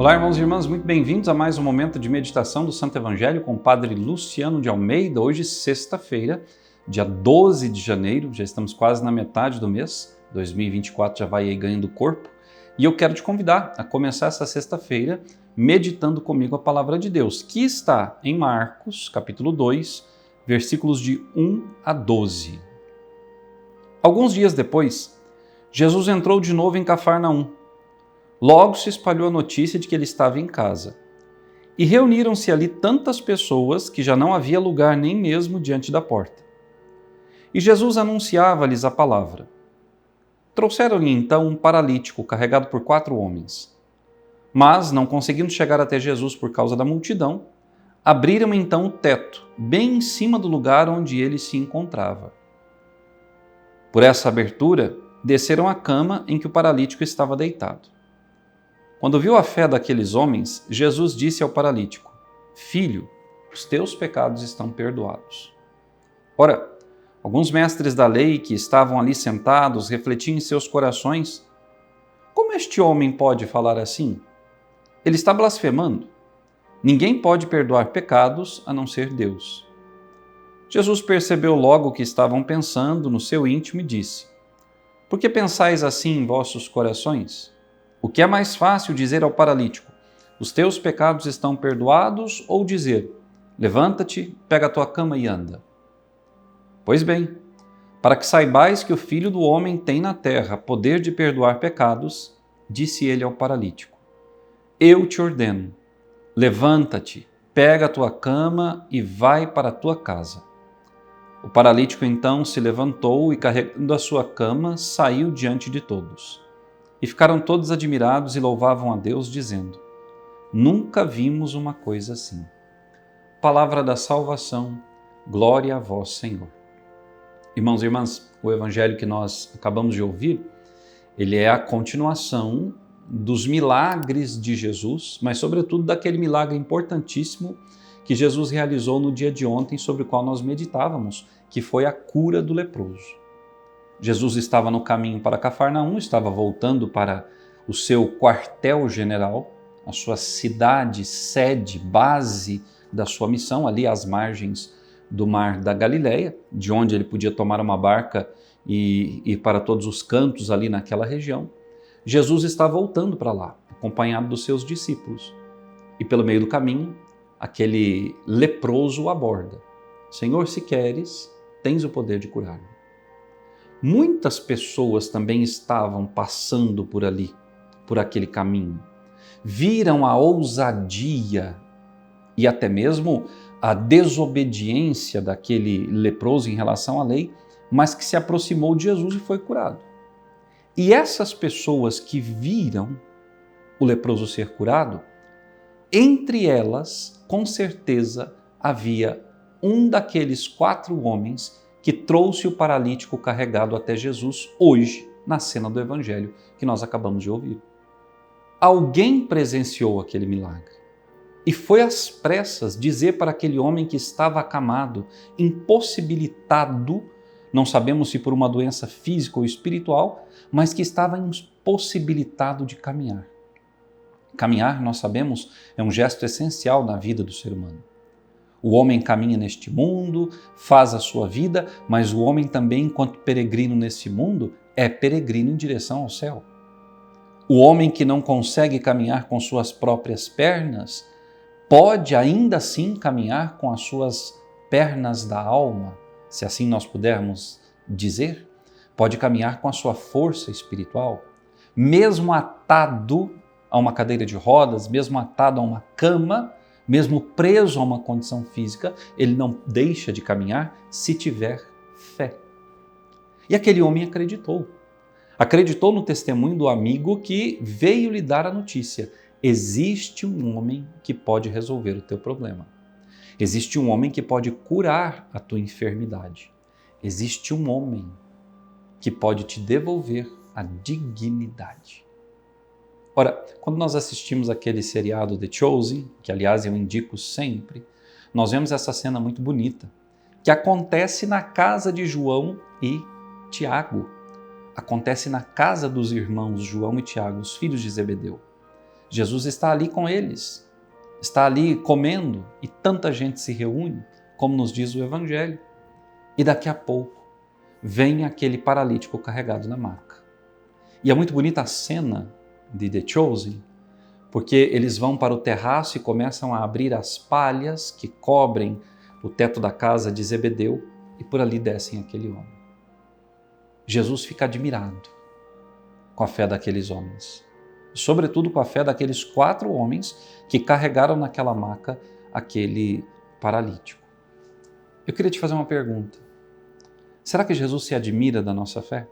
Olá, irmãos e irmãs, muito bem-vindos a mais um momento de meditação do Santo Evangelho com o Padre Luciano de Almeida. Hoje, sexta-feira, dia 12 de janeiro, já estamos quase na metade do mês, 2024 já vai aí ganhando corpo, e eu quero te convidar a começar essa sexta-feira meditando comigo a Palavra de Deus, que está em Marcos, capítulo 2, versículos de 1 a 12. Alguns dias depois, Jesus entrou de novo em Cafarnaum. Logo se espalhou a notícia de que ele estava em casa. E reuniram-se ali tantas pessoas que já não havia lugar nem mesmo diante da porta. E Jesus anunciava-lhes a palavra. Trouxeram-lhe então um paralítico carregado por 4 homens. Mas, não conseguindo chegar até Jesus por causa da multidão, abriram então o teto, bem em cima do lugar onde ele se encontrava. Por essa abertura, desceram a cama em que o paralítico estava deitado. Quando viu a fé daqueles homens, Jesus disse ao paralítico: Filho, os teus pecados estão perdoados. Ora, alguns mestres da lei que estavam ali sentados refletiam em seus corações: Como este homem pode falar assim? Ele está blasfemando. Ninguém pode perdoar pecados a não ser Deus. Jesus percebeu logo o que estavam pensando no seu íntimo e disse: Por que pensais assim em vossos corações? O que é mais fácil dizer ao paralítico: os teus pecados estão perdoados, ou dizer: levanta-te, pega a tua cama e anda? Pois bem, para que saibais que o Filho do Homem tem na terra poder de perdoar pecados, disse ele ao paralítico: eu te ordeno, levanta-te, pega a tua cama e vai para a tua casa. O paralítico então se levantou e, carregando a sua cama, saiu diante de todos. E ficaram todos admirados e louvavam a Deus, dizendo: Nunca vimos uma coisa assim. Palavra da salvação, glória a vós, Senhor. Irmãos e irmãs, o evangelho que nós acabamos de ouvir, ele é a continuação dos milagres de Jesus, mas sobretudo daquele milagre importantíssimo que Jesus realizou no dia de ontem, sobre o qual nós meditávamos, que foi a cura do leproso. Jesus estava no caminho para Cafarnaum, estava voltando para o seu quartel-general, a sua cidade, sede, base da sua missão, ali às margens do mar da Galileia, de onde ele podia tomar uma barca e ir para todos os cantos ali naquela região. Jesus está voltando para lá, acompanhado dos seus discípulos. E pelo meio do caminho, aquele leproso o aborda. Senhor, se queres, tens o poder de curar-me. Muitas pessoas também estavam passando por ali, por aquele caminho. Viram a ousadia e até mesmo a desobediência daquele leproso em relação à lei, mas que se aproximou de Jesus e foi curado. E essas pessoas que viram o leproso ser curado, entre elas, com certeza, havia um daqueles 4 homens que trouxe o paralítico carregado até Jesus hoje, na cena do Evangelho que nós acabamos de ouvir. Alguém presenciou aquele milagre e foi às pressas dizer para aquele homem que estava acamado, impossibilitado, não sabemos se por uma doença física ou espiritual, mas que estava impossibilitado de caminhar. Caminhar, nós sabemos, é um gesto essencial na vida do ser humano. O homem caminha neste mundo, faz a sua vida, mas o homem também, enquanto peregrino nesse mundo, é peregrino em direção ao céu. O homem que não consegue caminhar com suas próprias pernas, pode ainda assim caminhar com as suas pernas da alma, se assim nós pudermos dizer, pode caminhar com a sua força espiritual, mesmo atado a uma cadeira de rodas, mesmo atado a uma cama, mesmo preso a uma condição física, ele não deixa de caminhar se tiver fé. E aquele homem acreditou. Acreditou no testemunho do amigo que veio lhe dar a notícia. Existe um homem que pode resolver o teu problema. Existe um homem que pode curar a tua enfermidade. Existe um homem que pode te devolver a dignidade. Ora, quando nós assistimos aquele seriado The Chosen, que aliás eu indico sempre, nós vemos essa cena muito bonita, que acontece na casa de João e Tiago. Acontece na casa dos irmãos João e Tiago, os filhos de Zebedeu. Jesus está ali com eles, está ali comendo e tanta gente se reúne, como nos diz o Evangelho. E daqui a pouco vem aquele paralítico carregado na maca. E é muito bonita a cena de The Chosen, porque eles vão para o terraço e começam a abrir as palhas que cobrem o teto da casa de Zebedeu e por ali descem aquele homem. Jesus fica admirado com a fé daqueles homens, sobretudo com a fé daqueles 4 homens que carregaram naquela maca aquele paralítico. Eu queria te fazer uma pergunta. Será que Jesus se admira da nossa fé?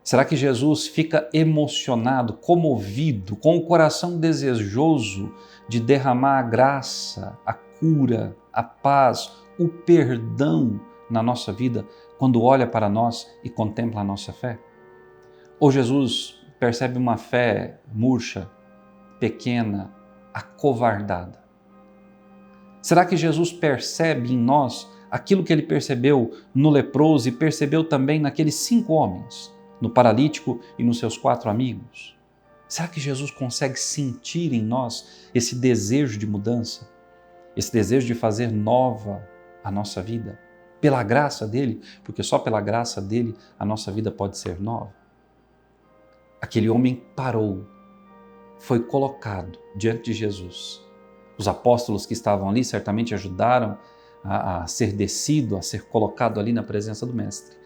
Será que Jesus fica emocionado, comovido, com o coração desejoso de derramar a graça, a cura, a paz, o perdão na nossa vida quando olha para nós e contempla a nossa fé? Ou Jesus percebe uma fé murcha, pequena, acovardada? Será que Jesus percebe em nós aquilo que ele percebeu no leproso e percebeu também naqueles 5 homens, no paralítico e nos seus 4 amigos? Será que Jesus consegue sentir em nós esse desejo de mudança, esse desejo de fazer nova a nossa vida? Pela graça dele, porque só pela graça dele a nossa vida pode ser nova. Aquele homem parou, foi colocado diante de Jesus. Os apóstolos que estavam ali certamente ajudaram a ser descido, a ser colocado ali na presença do Mestre.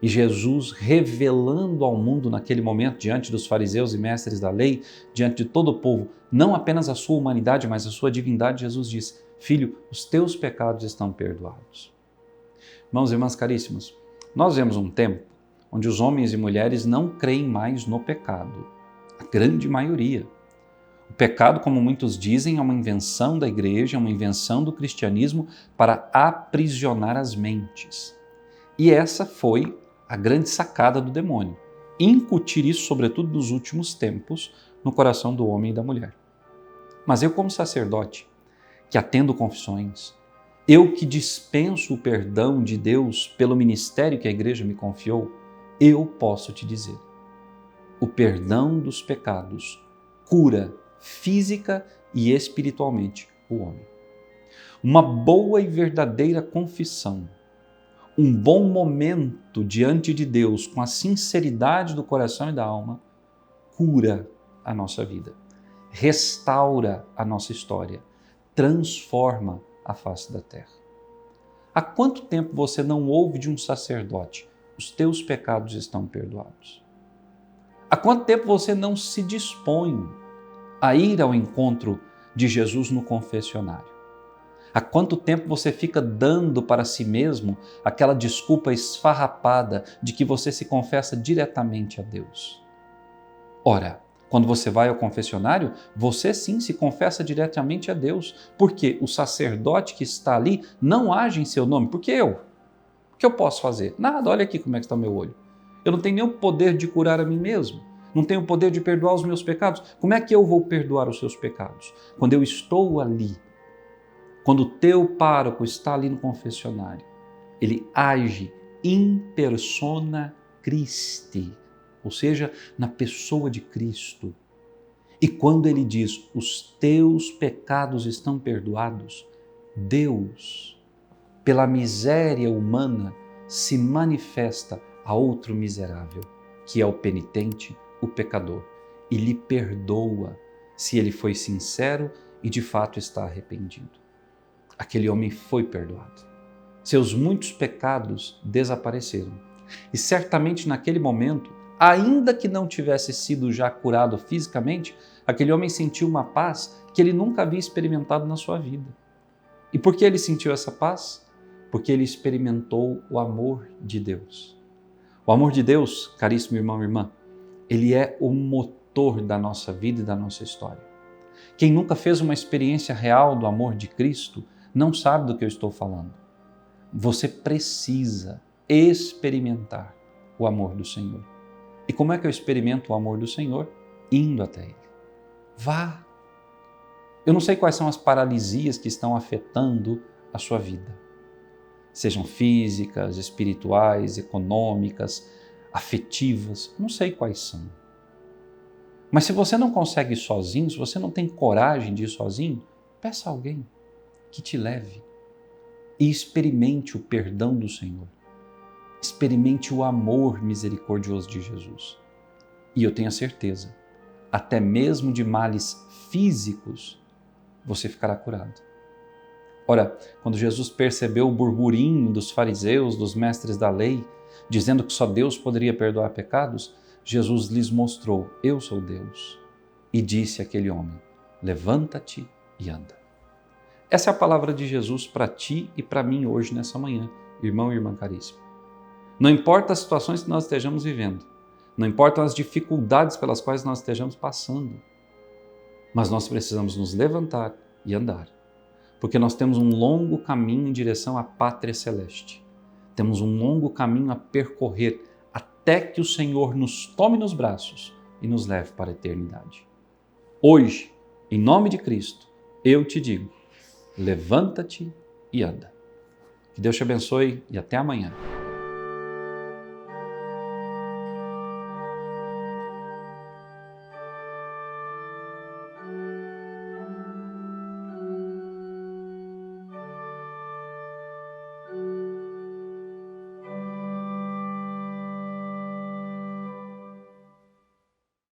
E Jesus, revelando ao mundo naquele momento, diante dos fariseus e mestres da lei, diante de todo o povo, não apenas a sua humanidade, mas a sua divindade, Jesus diz: Filho, os teus pecados estão perdoados. Irmãos e irmãs caríssimos, nós vemos um tempo onde os homens e mulheres não creem mais no pecado. A grande maioria. O pecado, como muitos dizem, é uma invenção da igreja, é uma invenção do cristianismo para aprisionar as mentes. E essa foi a grande sacada do demônio, incutir isso, sobretudo nos últimos tempos, no coração do homem e da mulher. Mas eu, como sacerdote, que atendo confissões, eu que dispenso o perdão de Deus pelo ministério que a igreja me confiou, eu posso te dizer, o perdão dos pecados cura física e espiritualmente o homem. Uma boa e verdadeira confissão, um bom momento diante de Deus com a sinceridade do coração e da alma, cura a nossa vida, restaura a nossa história, transforma a face da terra. Há quanto tempo você não ouve de um sacerdote: os teus pecados estão perdoados? Há quanto tempo você não se dispõe a ir ao encontro de Jesus no confessionário? Há quanto tempo você fica dando para si mesmo aquela desculpa esfarrapada de que você se confessa diretamente a Deus? Ora, quando você vai ao confessionário, você sim se confessa diretamente a Deus, porque o sacerdote que está ali não age em seu nome. Porque eu? O que eu posso fazer? Nada, olha aqui como é que está o meu olho. Eu não tenho nem o poder de curar a mim mesmo. Não tenho o poder de perdoar os meus pecados. Como é que eu vou perdoar os seus pecados? Quando eu estou ali, quando o teu pároco está ali no confessionário, ele age in persona Christi, ou seja, na pessoa de Cristo. E quando ele diz, os teus pecados estão perdoados, Deus, pela miséria humana, se manifesta a outro miserável, que é o penitente, o pecador, e lhe perdoa se ele foi sincero e de fato está arrependido. Aquele homem foi perdoado. Seus muitos pecados desapareceram. E certamente naquele momento, ainda que não tivesse sido já curado fisicamente, aquele homem sentiu uma paz que ele nunca havia experimentado na sua vida. E por que ele sentiu essa paz? Porque ele experimentou o amor de Deus. O amor de Deus, caríssimo irmão e irmã, ele é o motor da nossa vida e da nossa história. Quem nunca fez uma experiência real do amor de Cristo não sabe do que eu estou falando. Você precisa experimentar o amor do Senhor. E como é que eu experimento o amor do Senhor? Indo até Ele. Vá. Eu não sei quais são as paralisias que estão afetando a sua vida. Sejam físicas, espirituais, econômicas, afetivas, não sei quais são. Mas se você não consegue ir sozinho, se você não tem coragem de ir sozinho, peça a alguém que te leve e experimente o perdão do Senhor. Experimente o amor misericordioso de Jesus. E eu tenho a certeza, até mesmo de males físicos, você ficará curado. Ora, quando Jesus percebeu o burburinho dos fariseus, dos mestres da lei, dizendo que só Deus poderia perdoar pecados, Jesus lhes mostrou: eu sou Deus. E disse àquele homem: levanta-te e anda. Essa é a palavra de Jesus para ti e para mim hoje, nessa manhã, irmão e irmã caríssimo. Não importa as situações que nós estejamos vivendo, não importam as dificuldades pelas quais nós estejamos passando, mas nós precisamos nos levantar e andar, porque nós temos um longo caminho em direção à pátria celeste. Temos um longo caminho a percorrer até que o Senhor nos tome nos braços e nos leve para a eternidade. Hoje, em nome de Cristo, eu te digo: levanta-te e anda. Que Deus te abençoe e até amanhã.